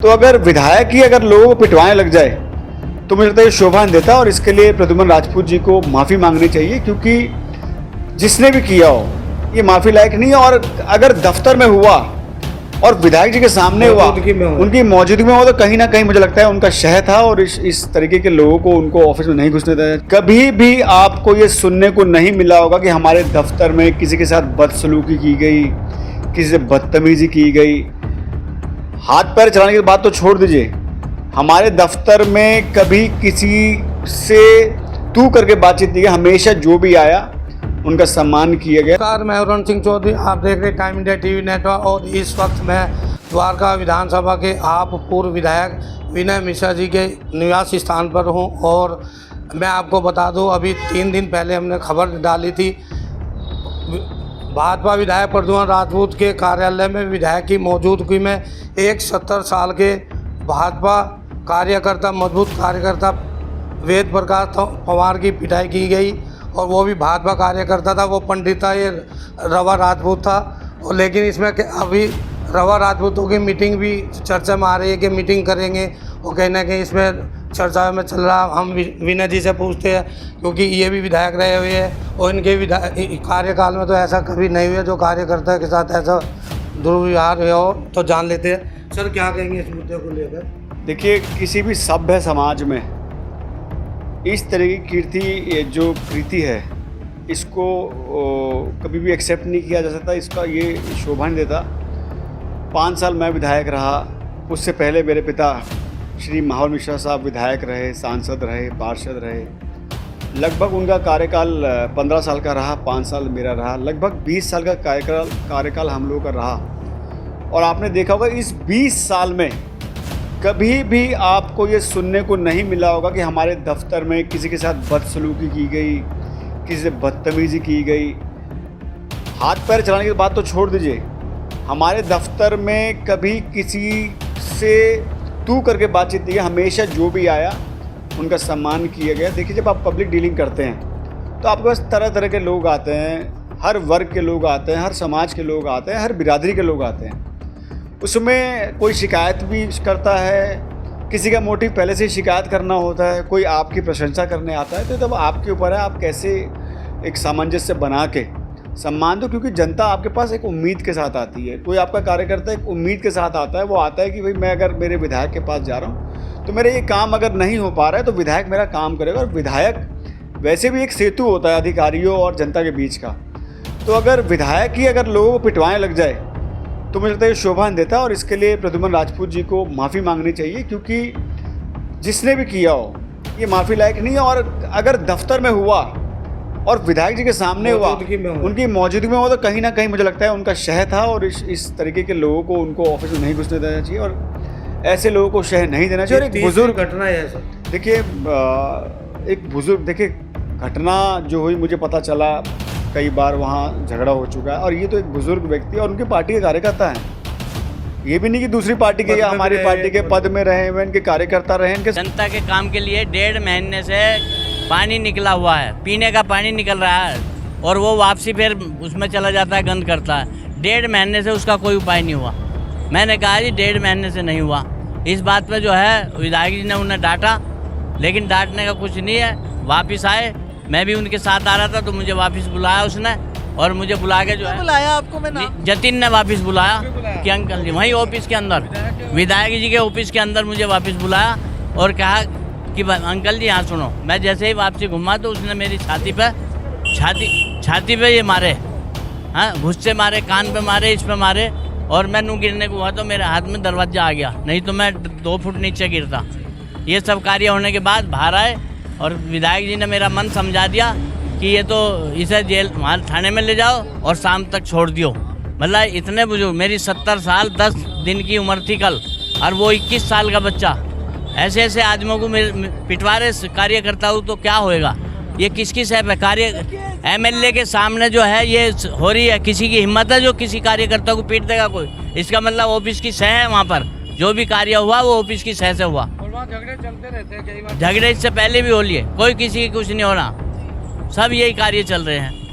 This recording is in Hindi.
तो अगर विधायक ही अगर लोगों को पिटवाने लग जाए तो मुझे लगता है ये शोभा नहीं देता और इसके लिए प्रद्युम्न राजपूत जी को माफ़ी मांगनी चाहिए, क्योंकि जिसने भी किया हो ये माफ़ी लायक नहीं है। और अगर दफ्तर में हुआ और विधायक जी के सामने हुआ, उनकी मौजूदगी में हुआ, तो कहीं ना कहीं मुझे लगता है उनका शह था और इस तरीके के लोगों को उनको ऑफिस में नहीं घुसने देना। कभी भी आपको ये सुनने को नहीं मिला होगा कि हमारे दफ्तर में किसी के साथ बदसलूकी की गई, किसी से बदतमीजी की गई। हाथ पैर चलाने की बात तो छोड़ दीजिए, हमारे दफ्तर में कभी किसी से तू करके बातचीत नहीं की। हमेशा जो भी आया उनका सम्मान किया गया। नमस्कार, मैं अरुण सिंह चौधरी, आप देख रहे टाइम इंडिया टीवी नेटवर्क। और इस वक्त मैं द्वारका विधानसभा के आप पूर्व विधायक विनय मिश्रा जी के निवास स्थान पर हूं। और मैं आपको बता दूं, अभी 3 दिन पहले हमने खबर डाली थी, भाजपा विधायक प्रद्युम्न राजपूत के कार्यालय में विधायक की मौजूदगी में एक 70 साल के भाजपा कार्यकर्ता, मजबूत कार्यकर्ता वेद प्रकाश पवार की पिटाई की गई। और वो भी भाजपा कार्यकर्ता था, वो पंडिता ये रवा राजपूत था। और लेकिन इसमें अभी रवा राजपूतों की मीटिंग भी चर्चा में आ रही है कि मीटिंग करेंगे, और कहीं ना कहीं इसमें चर्चा में चल रहा। हम विनय जी से पूछते हैं, क्योंकि ये भी विधायक रहे हुए हैं और इनके कार्यकाल में तो ऐसा कभी नहीं हुआ जो कार्यकर्ता के साथ ऐसा दुर्व्यवहार हुआ हो। तो जान लेते हैं, सर क्या कहेंगे इस मुद्दे को लेकर। देखिए, किसी भी सभ्य समाज में इस तरह की कीर्ति जो प्रीति है, इसको कभी भी एक्सेप्ट नहीं किया जा सकता। इसका ये शोभा नहीं देता। 5 साल मैं विधायक रहा, उससे पहले मेरे पिता श्री महावर मिश्रा साहब विधायक रहे, सांसद रहे, पार्षद रहे। लगभग उनका कार्यकाल 15 साल का रहा, 5 साल मेरा रहा, लगभग 20 साल का कार्यकाल हम लोगों का रहा। और आपने देखा होगा इस 20 साल में कभी भी आपको ये सुनने को नहीं मिला होगा कि हमारे दफ्तर में किसी के साथ बदसलूकी की गई, किसी से बदतमीजी की गई। हाथ पैर चलाने की बात तो छोड़ दीजिए, हमारे दफ्तर में कभी किसी से तू करके बातचीत नहीं की। हमेशा जो भी आया उनका सम्मान किया गया। देखिए, जब आप पब्लिक डीलिंग करते हैं तो आपके पास तरह तरह के लोग आते हैं, हर वर्ग के लोग आते हैं, हर समाज के लोग आते हैं, हर बिरादरी के लोग आते हैं। उसमें कोई शिकायत भी करता है, किसी का मोटिव पहले से शिकायत करना होता है, कोई आपकी प्रशंसा करने आता है। तो तब आपके ऊपर है, आप कैसे एक सामंजस्य बना के सम्मान दो, क्योंकि जनता आपके पास एक उम्मीद के साथ आती है। कोई आपका कार्यकर्ता एक उम्मीद के साथ आता है, वो आता है कि भाई मैं अगर मेरे विधायक के पास जा रहा हूँ तो मेरे ये काम अगर नहीं हो पा रहा है तो विधायक मेरा काम करेगा। और विधायक वैसे भी एक सेतु होता है अधिकारियों और जनता के बीच का। तो अगर विधायक ही अगर लोगों को पिटवाने लग जाए तो मुझे लगता है ये शोभा नहीं देता और इसके लिए प्रद्युम्न राजपूत जी को माफ़ी मांगनी चाहिए, क्योंकि जिसने भी किया हो ये माफ़ी लायक नहीं है। और अगर दफ्तर में हुआ और विधायक जी के सामने हुआ, उनकी मौजूदगी में हुआ, तो कहीं ना कहीं मुझे लगता है उनका शह था और इस तरीके के लोगों को उनको ऑफिस में नहीं घुसने देना चाहिए और ऐसे लोगों को शह नहीं देना चाहिए। और एक बुजुर्ग घटना है ऐसा, देखिए, एक बुजुर्ग, देखिए घटना जो हुई मुझे पता चला, कई बार वहाँ झगड़ा हो चुका है। और ये तो एक बुजुर्ग व्यक्ति और उनकी पार्टी के कार्यकर्ता हैं। ये भी नहीं कि दूसरी पार्टी के या हमारी पार्टी के पद में रहे हुए इनके कार्यकर्ता रहे। इनके जनता के काम के लिए 1.5 महीने से पानी निकला हुआ है, पीने का पानी निकल रहा है और वो वापसी फिर उसमें चला जाता है, गंद करता है। 1.5 महीने से उसका कोई उपाय नहीं हुआ। मैंने कहा जी 1.5 महीने से नहीं हुआ। इस बात पे जो है विधायक जी ने उन्हें डांटा, लेकिन डांटने का कुछ नहीं है। वापस आए, मैं भी उनके साथ आ रहा था तो मुझे वापस बुलाया उसने, और मुझे बुला के जो है बुलाया आपको, मैं जतिन ने वापस बुलाया कि अंकल जी वहीं ऑफिस के अंदर, विधायक जी के ऑफिस के अंदर मुझे वापस बुलाया और कहा कि अंकल जी यहाँ सुनो। मैं जैसे ही वापसी घुमा तो उसने मेरी छाती पे ये मारे, हाँ घुस्से मारे, कान पे मारे, इस पे मारे। और मैं नू गिरने को हुआ तो मेरे हाथ में दरवाजा आ गया, नहीं तो मैं 2 फुट नीचे गिरता। ये सब कार्य होने के बाद बाहर आए और विधायक जी ने मेरा मन समझा दिया कि ये तो इसे जेल वहाँ थाने में ले जाओ और शाम तक छोड़ दियो। मतलब इतने बुजुर्ग, मेरी 70 साल 10 दिन की उम्र थी कल, और वो 21 साल का बच्चा। ऐसे ऐसे आदमियों को पिटवा रहे कार्यकर्ता हूँ तो क्या होएगा? ये किसकी सेहत है? कार्य MLA के सामने जो है ये हो रही है। किसी की हिम्मत है जो किसी कार्यकर्ता को पीट देगा कोई? इसका मतलब ऑफिस की सह है, वहाँ पर जो भी कार्य हुआ वो ऑफिस की सह से हुआ। और वहाँ झगड़े चलते रहते हैं कई बार। झगड़े इससे पहले भी हो लिए, कोई किसी की कुछ नहीं हो रहा, सब यही कार्य चल रहे हैं।